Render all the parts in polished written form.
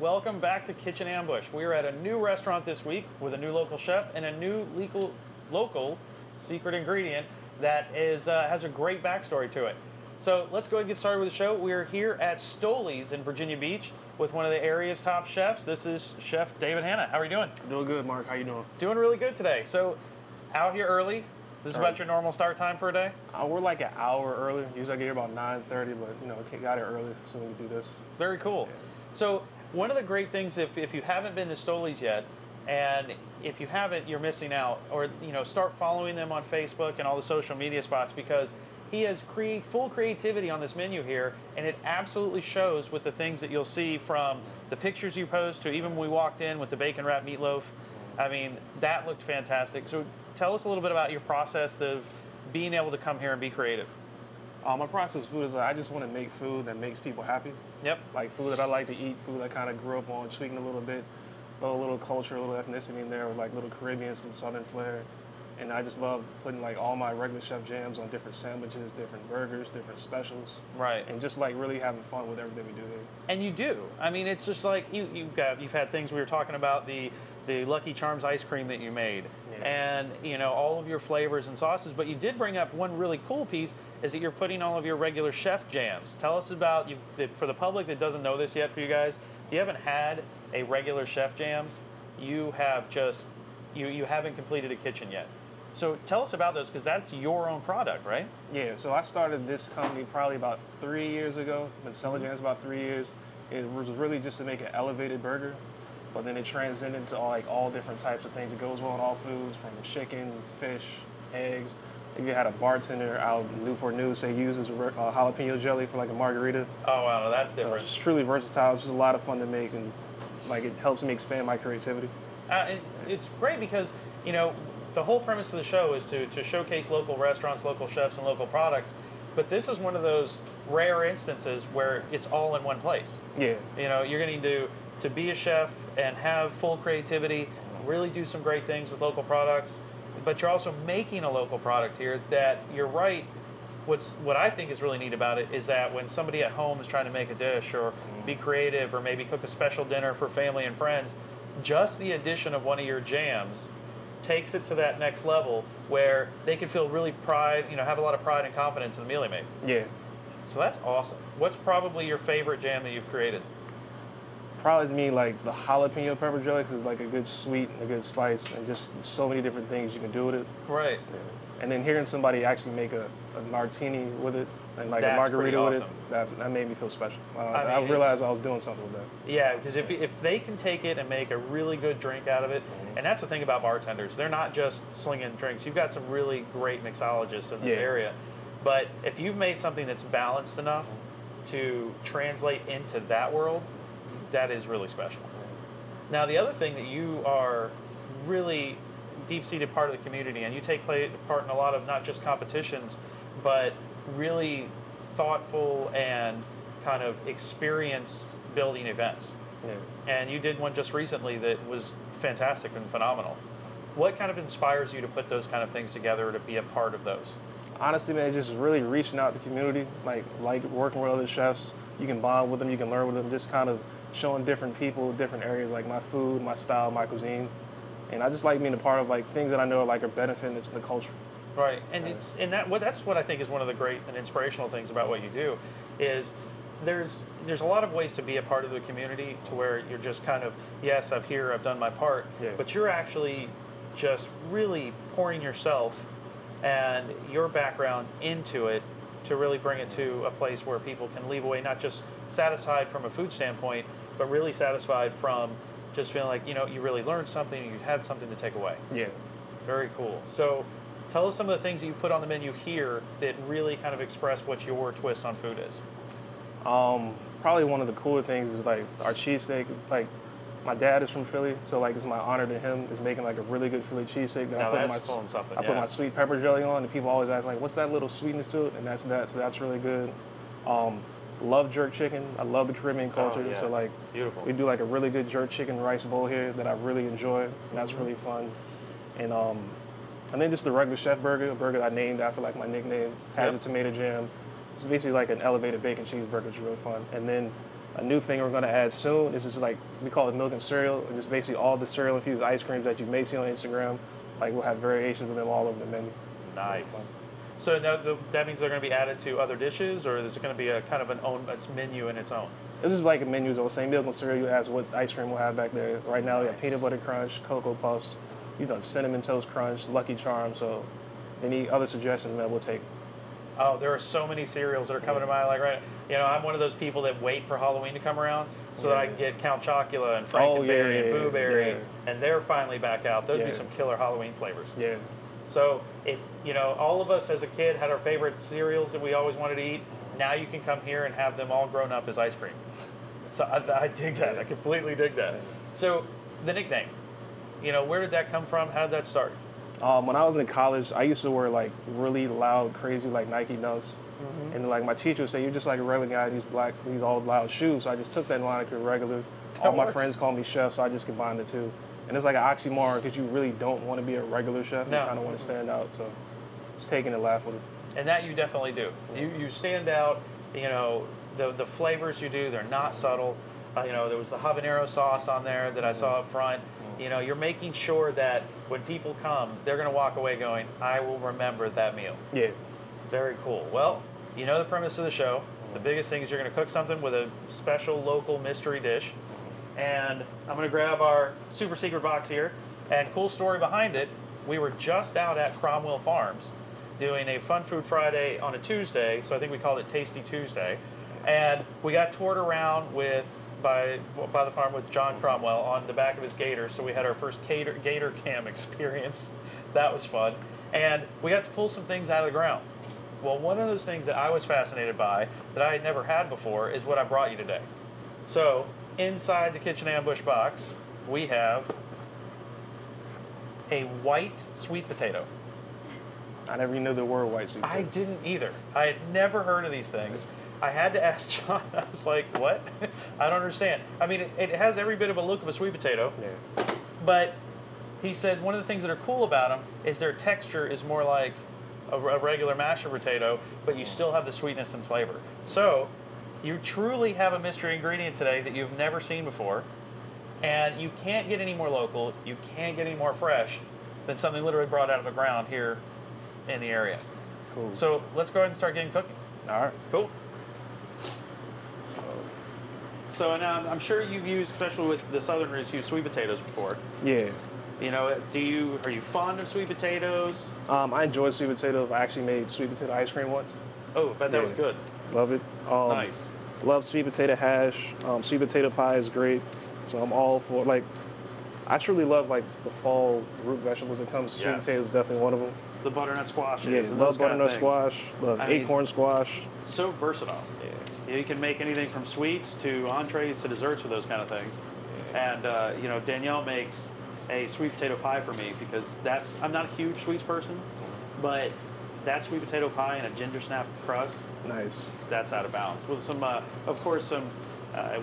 Welcome back to Kitchen Ambush. We're at a new restaurant this week with a new local chef and a new local secret ingredient that has a great backstory to it. So let's go ahead and get started with the show. We're here at Stoley's in Virginia Beach with one of the area's top chefs. This is Chef David Hanna. How are you doing? Doing good, Mark. How you doing? Doing really good today. So out here early. This is about your normal start time for a day? We're like an hour early. Usually I get here about 9:30, but you know, got here early so we can do this. Very cool. Yeah. So one of the great things, if you haven't been to Stoley's yet, and if you haven't, you're missing out. Or start following them on Facebook and all the social media spots, because he has full creativity on this menu here, and it absolutely shows with the things that you'll see from the pictures you post to even when we walked in with the bacon wrapped meatloaf. I mean, that looked fantastic. So tell us a little bit about your process of being able to come here and be creative. My process of food is I just want to make food that makes people happy. Like food that I like to eat, food I kind of grew up on, tweaking a little bit, throw a little culture, a little ethnicity in there with like little Caribbean, some Southern flair. And I just love putting like all my regular chef jams on different sandwiches, different burgers, different specials. Right. And just like really having fun with everything we do here. And you do. I mean, it's just like you've had things. We were talking about the Lucky Charms ice cream that you made, and all of your flavors and sauces. But you did bring up one really cool piece, is that you're putting all of your regular chef jams. Tell us about for the public that doesn't know this yet. For you guys, if you haven't had a regular chef jam, you have just you haven't completed a kitchen yet. So tell us about those, because that's your own product, right? Yeah. So I started this company probably about 3 years ago. Been selling jams about 3 years. It was really just to make an elevated burger. But then it transcended to all different types of things. It goes well in all foods, from chicken, fish, eggs. If you had a bartender out in Newport News say he uses jalapeno jelly for like a margarita. Oh wow, that's different. So it's truly versatile. It's just a lot of fun to make, and like it helps me expand my creativity. It's great because the whole premise of the show is to showcase local restaurants, local chefs, and local products. But this is one of those rare instances where it's all in one place. Yeah. You're going to be a chef and have full creativity, really do some great things with local products, but you're also making a local product here that, you're right, what I think is really neat about it is that when somebody at home is trying to make a dish or be creative or maybe cook a special dinner for family and friends, just the addition of one of your jams takes it to that next level where they can feel really have a lot of pride and confidence in the meal they make. Yeah. So that's awesome. What's probably your favorite jam that you've created? Probably to me, like the jalapeno pepper jelly, because it's like a good sweet and a good spice, and just so many different things you can do with it. Right. Yeah. And then hearing somebody actually make a martini with it, and like That's a margarita awesome. with it, that made me feel special. I realized I was doing something with that. Yeah, because if they can take it and make a really good drink out of it, and that's the thing about bartenders, they're not just slinging drinks. You've got some really great mixologists in this area. But if you've made something that's balanced enough to translate into that world, that is really special. Now, the other thing that you are really deep-seated part of the community, and you take part in a lot of not just competitions, but really thoughtful and kind of experience-building events. Yeah. And you did one just recently that was fantastic and phenomenal. What kind of inspires you to put those kind of things together, to be a part of those? Honestly, man, just really reaching out to the community, like working with other chefs. You can bond with them, you can learn with them, just kind of showing different people, different areas, like my food, my style, my cuisine. And I just like being a part of things that I know are benefiting the culture. Right, and that's what I think is one of the great and inspirational things about what you do, is there's a lot of ways to be a part of the community, to where you're just kind of, yes, I've done my part, but you're actually just really pouring yourself and your background into it to really bring it to a place where people can leave away not just satisfied from a food standpoint, but really satisfied from just feeling like, you really learned something, you had something to take away. Yeah. Very cool. So tell us some of the things that you put on the menu here that really kind of express what your twist on food is. Probably one of the cooler things is our cheesesteak. My dad is from Philly, so it's my honor to him is making a really good Philly cheesesteak. Now that's pulling something. I put my sweet pepper jelly on, and people always ask what's that little sweetness to it, and that's that. So that's really good. Love jerk chicken. I love the Caribbean culture. Oh, yeah. So like, Beautiful. we do like a really good jerk chicken rice bowl here that I really enjoy. And that's really fun. And then just the regular chef burger, a burger I named after like my nickname, has a tomato jam. It's basically like an elevated bacon cheeseburger. It's really fun. And then a new thing we're gonna add soon is just like, we call it milk and cereal. And just basically all the cereal infused ice creams that you may see on Instagram. Like we'll have variations of them all over the menu. Nice. So now that means they're going to be added to other dishes, or is it going to be a kind of its menu in its own? This is like a menu. So same milk and cereal. You ask what ice cream we'll have back there. Right now we have peanut butter crunch, Cocoa Puffs. You've done cinnamon toast crunch, Lucky Charms. So any other suggestions that we'll take. Oh, there are so many cereals that are coming to mind. Like I'm one of those people that wait for Halloween to come around so that I can get Count Chocula and Frankenberry and Boo Berry, and they're finally back out. Those would be some killer Halloween flavors. Yeah. So if all of us as a kid had our favorite cereals that we always wanted to eat, now you can come here and have them all grown up as ice cream. So I dig that. I completely dig that. So the nickname, where did that come from? How did that start? When I was in college, I used to wear like really loud, crazy like Nike Dunks. And like my teacher would say, you're just like a regular guy, these all loud shoes. So I just took that moniker regular. All my friends call me chef, so I just combined the two. And it's like an oxymoron because you really don't want to be a regular chef. You kind of want to stand out. So it's taking a laugh with it. And that you definitely do. You stand out. The flavors you do, they're not subtle. There was the habanero sauce on there that I saw up front. You're making sure that when people come, they're going to walk away going, I will remember that meal. Yeah. Very cool. Well, the premise of the show. The biggest thing is you're going to cook something with a special local mystery dish. And I'm going to grab our super secret box here. And cool story behind it, we were just out at Cromwell Farms doing a Fun Food Friday on a Tuesday, so I think we called it Tasty Tuesday. And we got toured around by the farm with John Cromwell on the back of his gator, so we had our first gator cam experience. That was fun. And we got to pull some things out of the ground. Well, one of those things that I was fascinated by that I had never had before is what I brought you today. So inside the kitchen ambush box, we have a white sweet potato. I never even knew there were white sweet potatoes. I didn't either. I had never heard of these things. I had to ask John. I was like, what? I don't understand. I mean, it has every bit of a look of a sweet potato. Yeah. But he said one of the things that are cool about them is their texture is more like a regular mashed potato, but you still have the sweetness and flavor. So you truly have a mystery ingredient today that you've never seen before. And you can't get any more local, you can't get any more fresh than something literally brought out of the ground here in the area. Cool. So let's go ahead and start getting cooking. All right. Cool. So now I'm sure you've used, especially with the southern roots, used sweet potatoes before. Yeah. Are you fond of sweet potatoes? I enjoy sweet potatoes. I actually made sweet potato ice cream once. Oh, but that was good. Love it. Nice. Love sweet potato hash. Sweet potato pie is great. So I'm all for, like, I truly love, like, the fall root vegetables that comes. Sweet potato is definitely one of them. The butternut squashes. Yeah, love butternut squash. Love acorn squash. So versatile. Yeah. You can make anything from sweets to entrees to desserts with those kind of things. And, Danielle makes a sweet potato pie for me because I'm not a huge sweets person, but that sweet potato pie and a ginger snap crust. Nice. That's out of bounds. With some, of course, some, I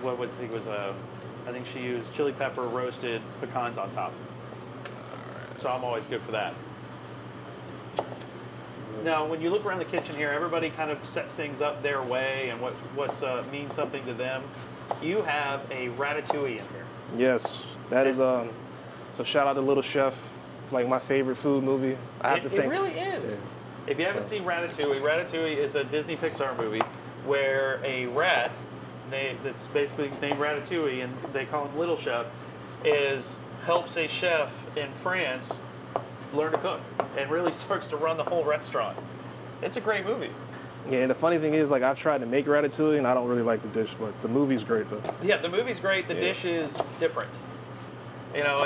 think she used chili pepper roasted pecans on top. So I'm always good for that. Now, when you look around the kitchen here, everybody kind of sets things up their way and what means something to them. You have a ratatouille in here. Yes, that is so shout out to Little Chef. It's like my favorite food movie. It really is. Yeah. If you haven't seen Ratatouille is a Disney Pixar movie where a rat, that's basically named Ratatouille, and they call him Little Chef, helps a chef in France learn to cook and really starts to run the whole restaurant. It's a great movie. Yeah, and the funny thing is, like, I've tried to make ratatouille, and I don't really like the dish, but the movie's great, though. Yeah, the movie's great. The dish is different. Now,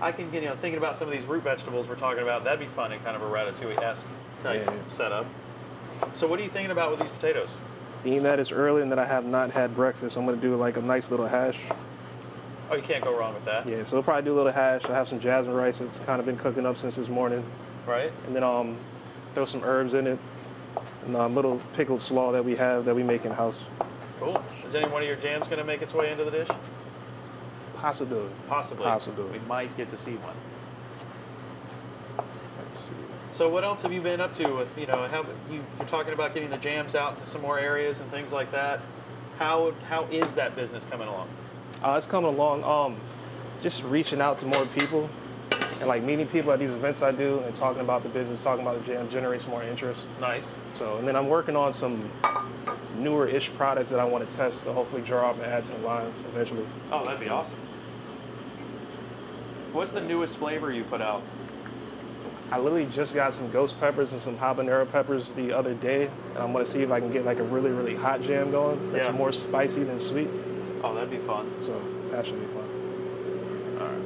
I can, thinking about some of these root vegetables we're talking about, that'd be fun in kind of a ratatouille-esque type setup. So what are you thinking about with these potatoes? Being that it's early and that I have not had breakfast, I'm going to do, like, a nice little hash. Oh, you can't go wrong with that. Yeah, so I'll probably do a little hash. I have some jasmine rice that's kind of been cooking up since this morning. Right. And then throw some herbs in it. and a little pickled slaw that we have that we make in house. Cool. Is any one of your jams going to make its way into the dish? Possibility. Possibly. Possibility. We might get to see one. Let's see. So what else have you been up to with, you know, you're talking about getting the jams out into some more areas and things like that. How is that business coming along? It's coming along. Just reaching out to more people and like meeting people at these events I do and talking about the business, talking about the jam generates more interest. Nice. So, and then I'm working on some newer-ish products that I want to test to hopefully draw up and add to the line eventually. Oh, that'd be awesome. What's the newest flavor you put out? I literally just got some ghost peppers and some habanero peppers the other day, and I'm gonna see if I can get like a really, really hot jam going that's more spicy than sweet. Oh, that'd be fun. So that should be fun. All right.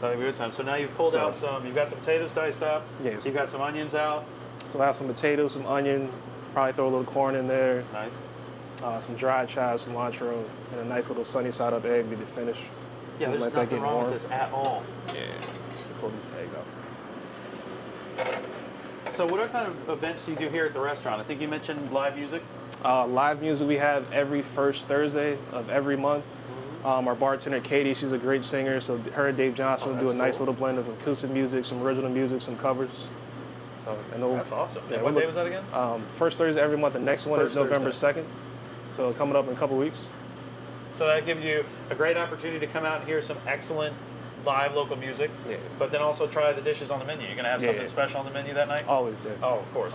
That'd be a good time. So now you've pulled out you've got the potatoes diced up. Yes. You've got some onions out. So I have some potatoes, some onion, probably throw a little corn in there. Nice. Some dried chives, cilantro, and a nice little sunny side up egg to be the finish. Yeah, there's nothing wrong with this at all. Yeah. Pull these eggs out. So what kind of events do you do here at the restaurant? I think you mentioned live music. Live music we have every first Thursday of every month. Our bartender Katie, she's a great singer, so her and Dave Johnson will do a nice little blend of acoustic music, some original music, some covers. So that's awesome. And what day was that again? First Thursday every month. The next one is November 2nd. So coming up in a couple weeks. So that gives you a great opportunity to come out and hear some excellent live local music, but then also try the dishes on the menu. You're going to have something special on the menu that night? Always, yeah. Oh, of course.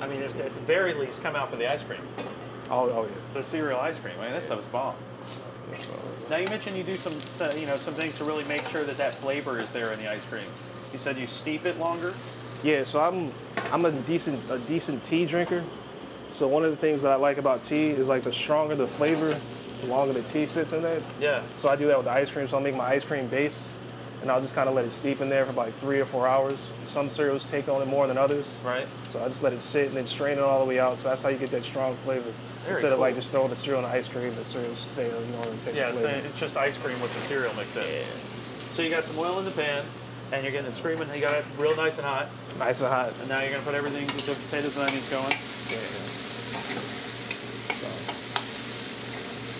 I mean, at the very least, come out for the ice cream. Oh yeah. The cereal ice cream. I mean, that stuff's bomb. Now you mentioned you do some, some things to really make sure that that flavor is there in the ice cream. You said you steep it longer. Yeah, so I'm a decent tea drinker. So one of the things that I like about tea is like the stronger the flavor, the longer the tea sits in there. Yeah. So I do that with the ice cream. So I'll make my ice cream base, and I'll just kind of let it steep in there for about like 3 or 4 hours. Some cereals take on it more than others. Right. So I just let it sit and then strain it all the way out. So that's how you get that strong flavor. Instead of like just throwing the cereal in the ice cream, the cereal stay, it's just ice cream with some cereal mixed in. Yeah. So you got some oil in the pan, and you're getting it screaming. You got it real nice and hot. Nice and hot. And now you're gonna put everything, the potatoes and onions going. Yeah.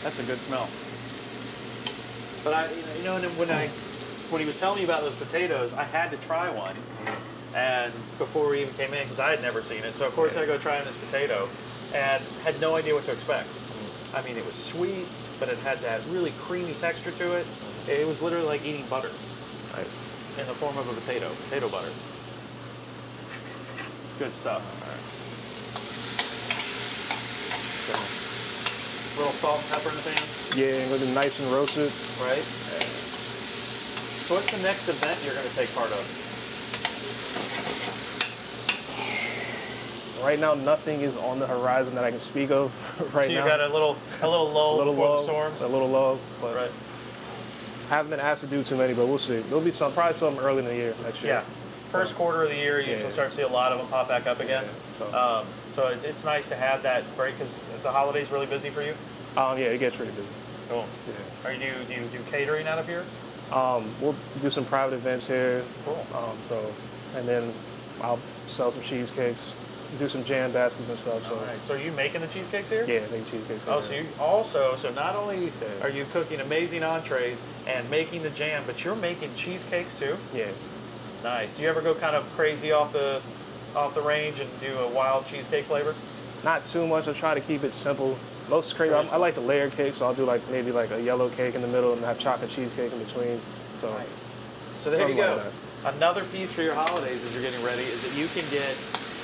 That's a good smell. But when he was telling me about those potatoes, I had to try one, and before we even came in, because I had never seen it. So of course I go trying this potato, and had no idea what to expect. I mean, it was sweet, but it had that really creamy texture to it. It was literally like eating butter, in the form of a potato butter. It's good stuff. All right. A little salt and pepper in the pan. Yeah, and nice and roasted. Right. So what's the next event you're going to take part of? Right now, nothing is on the horizon that I can speak of right now. So you got a little lull before the storms? A little lull, but right. I haven't been asked to do too many, but we'll see. There'll be probably some early in the year next year. Yeah. First quarter of the year, you usually start to see a lot of them pop back up again. Yeah, so it's nice to have that break, because the holiday's really busy for you? Yeah, it gets really busy. Cool. Yeah. Do you do catering out of here? We'll do some private events here. Cool. And then I'll sell some cheesecakes, do some jam baskets and stuff. So. All right. So are you making the cheesecakes here? Yeah, making cheesecakes here. So not only are you cooking amazing entrees and making the jam, but you're making cheesecakes too? Yeah. Nice. Do you ever go kind of crazy off the range and do a wild cheesecake flavor? Not too much. I try to keep it simple. Most crazy. I like the layered cake, so I'll do maybe a yellow cake in the middle and have chocolate cheesecake in between. So, nice. So there you go. Like Another piece for your holidays as you're getting ready is that you can get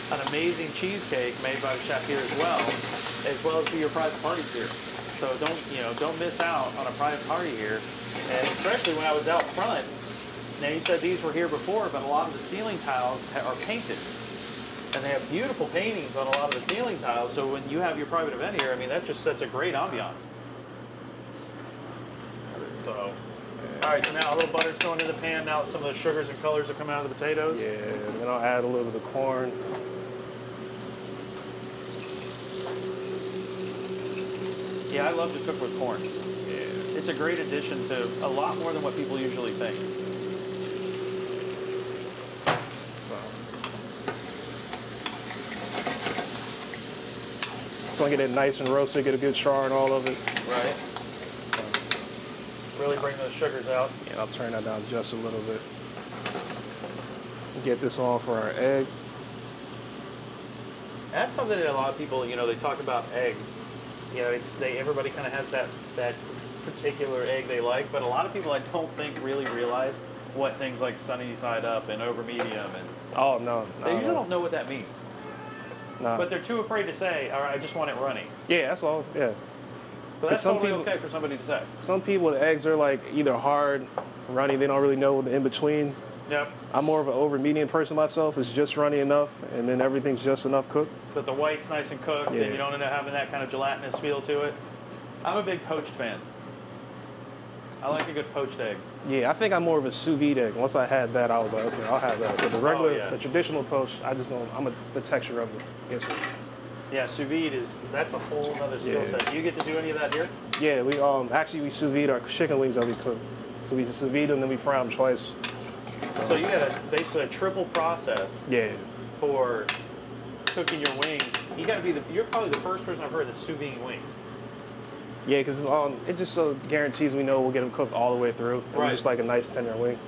an amazing cheesecake made by the chef here as well as for your private parties here. So don't miss out on a private party here. And especially when I was out front. Now you said these were here before, but a lot of the ceiling tiles are painted. And they have beautiful paintings on a lot of the ceiling tiles, so when you have your private event here, I mean, that just sets a great ambiance. So, all right, so now a little butter's going in the pan. Now some of the sugars and colors are coming out of the potatoes. Yeah, and then I'll add a little bit of corn. Yeah, I love to cook with corn. Yeah. It's a great addition to a lot more than what people usually think. want to get it nice and roasted, get a good char and all of it. Right. Really bring those sugars out. Yeah, I'll turn that down just a little bit. Get this on for our egg. That's something that a lot of people, you know, they talk about eggs. You know, everybody kind of has that particular egg they like, but a lot of people I don't think really realize what things like sunny side up and over medium and Oh no, they usually don't know what that means. No. But they're too afraid to say, all right, I just want it runny. Yeah, that's all. Yeah. But that's some totally people- okay for somebody to say. Some people, the eggs are like either hard, runny. They don't really know the in between. Yep. I'm more of an over medium person myself. It's just runny enough, and then everything's just enough cooked. But the white's nice and cooked, Yeah. and you don't end up having that kind of gelatinous feel to it. I'm a big poached fan. I like a good poached egg. Yeah, I think I'm more of a sous vide egg. Once I had that, I was like, okay, I'll have that. But the regular, yeah. the traditional poached, I just don't. It's the texture of it. Yes, sir. Yeah, sous vide that's a whole other skill Yeah. set. Do you get to do any of that here? Yeah, we actually we sous vide our chicken wings that we cook. So we sous vide them, then we fry them twice. So you got basically a triple process Yeah. for cooking your wings. You're probably the first person I've heard that's sous vide wings. Yeah, because it just so guarantees we know we'll get them cooked all the way through. And Right. Just like a nice tender wing.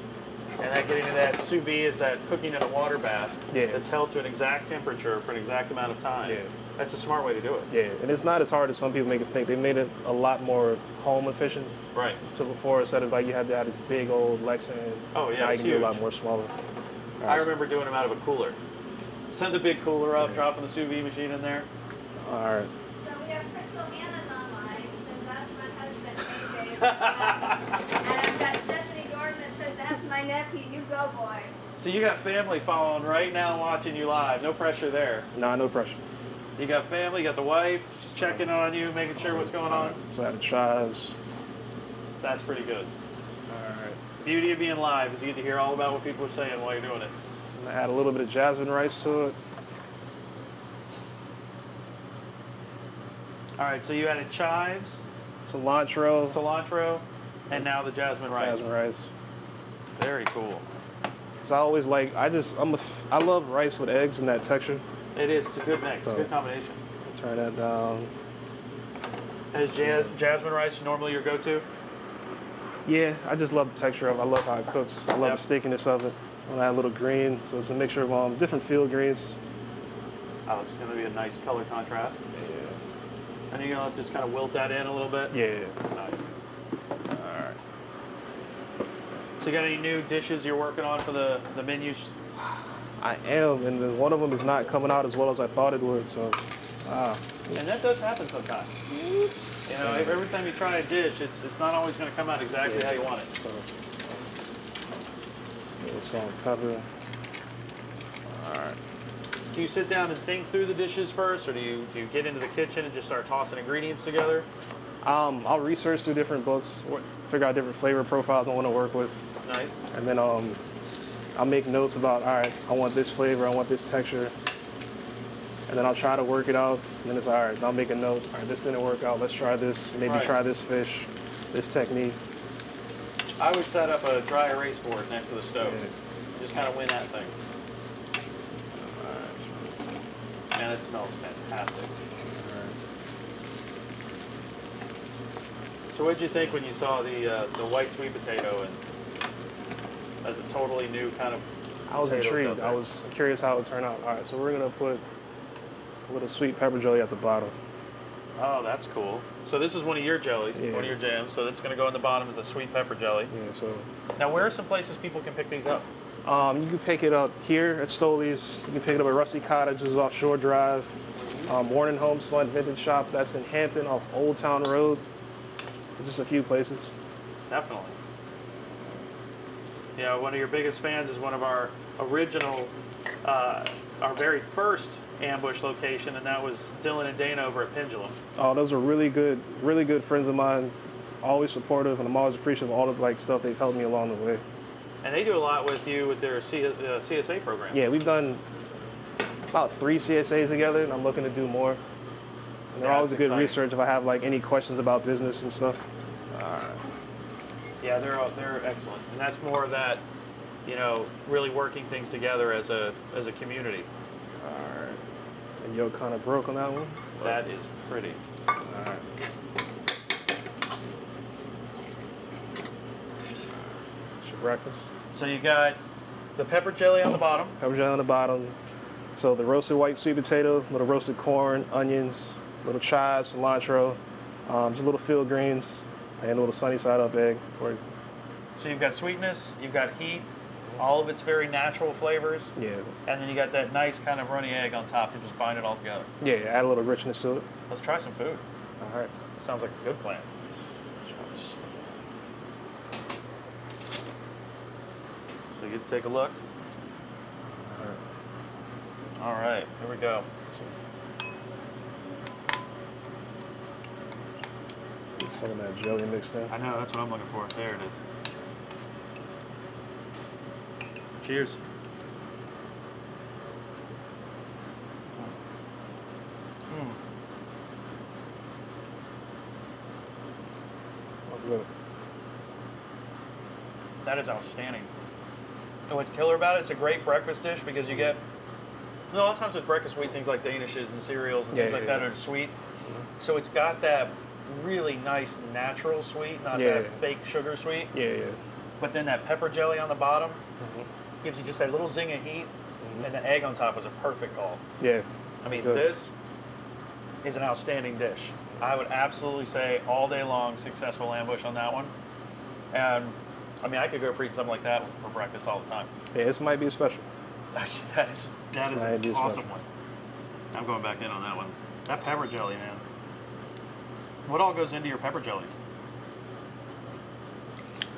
And that getting to that sous vide is that cooking in a water bath Yeah. that's held to an exact temperature for an exact amount of time. Yeah. That's a smart way to do it. Yeah, and it's not as hard as some people make it think. They made it a lot more home efficient. Right. So before, instead of like you had to have this big old Lexington, Oh, yeah, now you it's can do a huge. lot more smaller. I remember doing them out of a cooler. Send a big cooler up, dropping the sous vide machine in there. All right. So we have Crystal Anna's online, says that's my husband, AJ. And I've got Stephanie Gordon that says that's my nephew, you go boy. So you got family following right now watching you live. No pressure there. Nah, no pressure. You got family, you got the wife, just checking on you, making sure what's going on. So I had the chives. That's pretty good. All right. Beauty of being live is you get to hear all about what people are saying while you're doing it. And I add a little bit of jasmine rice to it. All right, so you added chives, Cilantro. cilantro, and now the jasmine rice. Jasmine rice. Very cool. So I always like, I love rice with eggs and that texture. It is. It's a good mix. It's a good combination. Turn that down. And is jasmine rice normally your go-to? Yeah, I just love the texture of it. I love how it cooks. I love Yep. the stickiness of it. I add a little green, so it's a mixture of different field greens. Oh, it's going to be a nice color contrast. Yeah. And you're going to just kind of wilt that in a little bit? Yeah. Nice. All right. So you got any new dishes you're working on for the menus? I am, and then one of them is not coming out as well as I thought it would. So, And that does happen sometimes. You know, every time you try a dish, it's not always going to come out exactly how you want it. so salt and pepper. All right. Do you sit down and think through the dishes first, or do you get into the kitchen and just start tossing ingredients together? I'll research through different books, figure out different flavor profiles I want to work with, Nice. and then I'll make notes about, all right, I want this flavor, I want this texture, and then I'll try to work it out. And then it's all right. I'll make a note. All right, this didn't work out. Let's try this. Maybe Right. try this fish, this technique. I would set up a dry erase board next to the stove. Yeah. Just kind of win at things. Man, it smells fantastic. So what did you think when you saw the white sweet potato and as a totally new kind of I was potatoes out intrigued. there? I was curious how it would turn out. All right, so we're gonna put a little sweet pepper jelly at the bottom. Oh, that's cool. So this is one of your jellies, Yeah, one of your it's- jams. So that's going to go in the bottom of the sweet pepper jelly. Yeah, so Now, where are some places people can pick these up? you can pick it up here at Stoley's. You can pick it up at Rusty Cottages off Shore Drive. Warren Homespun Vintage Shop, that's in Hampton off Old Town Road. Just a few places. Definitely. Yeah, one of your biggest fans is one of our original, our very first ambush location, and that was Dylan and Dana over at Pendulum. Oh, those are really good friends of mine. Always supportive, and I'm always appreciative of all the stuff they've helped me along the way. And they do a lot with you with their CSA program. Yeah, we've done about 3 CSAs together, and I'm looking to do more. And they're Yeah, always a it's good exciting. research if I have any questions about business and stuff. Yeah, they're excellent, and that's more of that, really working things together as a community. All right. And yolk kind of broke on that one. That is pretty. All right. It's your breakfast. So you got the pepper jelly on the bottom. Pepper jelly on the bottom. So the roasted white sweet potato, little roasted corn, onions, little chives, cilantro, just little field greens, and a little sunny side up egg for you. So you've got sweetness, you've got heat, all of its very natural flavors. Yeah. And then you got that nice kind of runny egg on top to just bind it all together. Yeah, add a little richness to it. Let's try some food. All right. Sounds like a good plan. So you take a look. All right, here we go. Get some of that jelly mixed in. I know, that's what I'm looking for. There it is. Cheers. That's good. That is outstanding. And what's killer about it, it's a great breakfast dish because you get, a lot of times with breakfast we eat things like danishes and cereals and things like that are sweet. So it's got that really nice natural sweet, not that fake sugar sweet. Yeah, yeah. But then that pepper jelly on the bottom gives you just that little zing of heat, and the egg on top is a perfect call. Yeah. I mean, this is an outstanding dish. I would absolutely say all day long, successful ambush on that one. And I mean, I could go for eating something like that for breakfast all the time. Yeah, this might be a special. that is an awesome one. I'm going back in on that one. That pepper jelly, man. What all goes into your pepper jellies?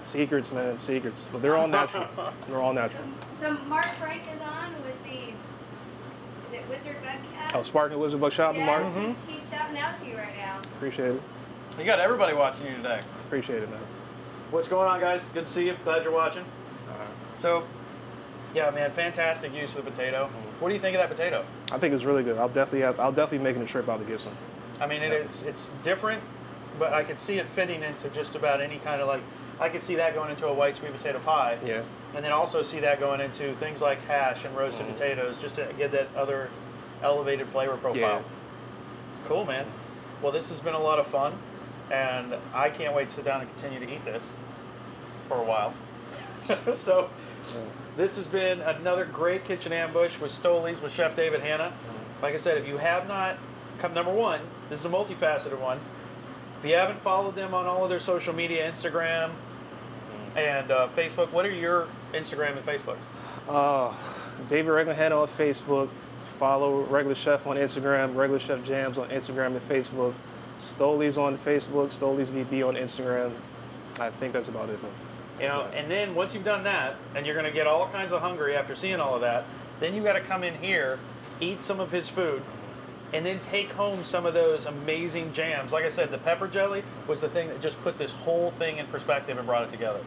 Secrets, man, secrets. But they're all natural. They're all natural. So Mark Frank is on with the, is it Wizard Bugcat? Oh, Sparking Wizard Bug Shopping, Mark? Yes, he's shouting out to you right now. Appreciate it. You got everybody watching you today. Appreciate it, man. What's going on, guys? Good to see you. Glad you're watching. So, yeah, man, fantastic use of the potato. What do you think of that potato? I think it's really good. I'll definitely making a trip out to get some. I mean, it's different, but I could see it fitting into just about any kind of like, I could see that going into a white sweet potato pie. Yeah. And then also see that going into things like hash and roasted potatoes, just to get that other elevated flavor profile. Yeah. Cool, man. Well, this has been a lot of fun, and I can't wait to sit down and continue to eat this for a while. So, this has been another great kitchen ambush with Stoley's with Chef David Hanna. Like I said, if you have not come, number one, this is a multifaceted one. If you haven't followed them on all of their social media, Instagram and Facebook, what are your Instagram and Facebooks? David Regular Hanna on Facebook. Follow Regular Chef on Instagram. Regular Chef Jams on Instagram and Facebook. Stoley's on Facebook. Stoley's VB on Instagram. I think that's about it, though. You know, and then once you've done that, and you're going to get all kinds of hungry after seeing all of that, then you got to come in here, eat some of his food, and then take home some of those amazing jams. Like I said, the pepper jelly was the thing that just put this whole thing in perspective and brought it together.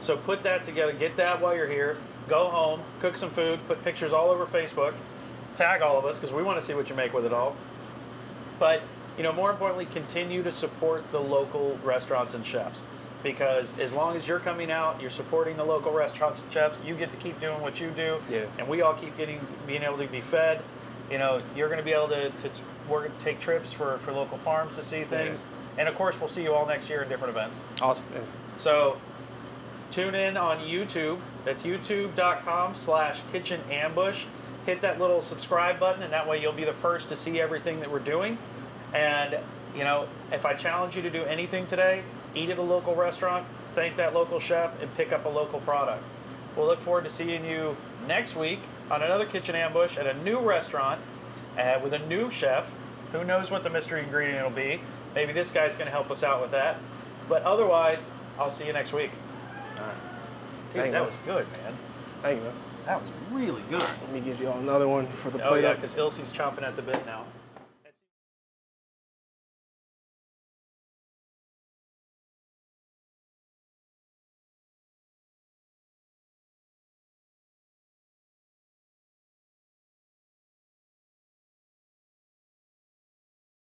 So put that together, get that while you're here, go home, cook some food, put pictures all over Facebook, tag all of us because we want to see what you make with it all. But, you know, more importantly, continue to support the local restaurants and chefs. Because as long as you're coming out, you're supporting the local restaurants and chefs, you get to keep doing what you do, and we all keep being able to be fed. You know, you're going to be able to we're going to take trips for local farms to see things, and of course, we'll see you all next year in different events. Awesome. Yeah. So tune in on YouTube. That's youtube.com/kitchenambush. Hit that little subscribe button, and that way you'll be the first to see everything that we're doing. And you know, if I challenge you to do anything today, eat at a local restaurant, thank that local chef, and pick up a local product. We'll look forward to seeing you next week on another Kitchen Ambush at a new restaurant with a new chef. Who knows what the mystery ingredient will be? Maybe this guy's going to help us out with that. But otherwise, I'll see you next week. All right. Dude, that was good, man. Thank you, man. That was really good. Let me give you all another one for the plate. Oh, yeah, because Ilse's chomping at the bit now.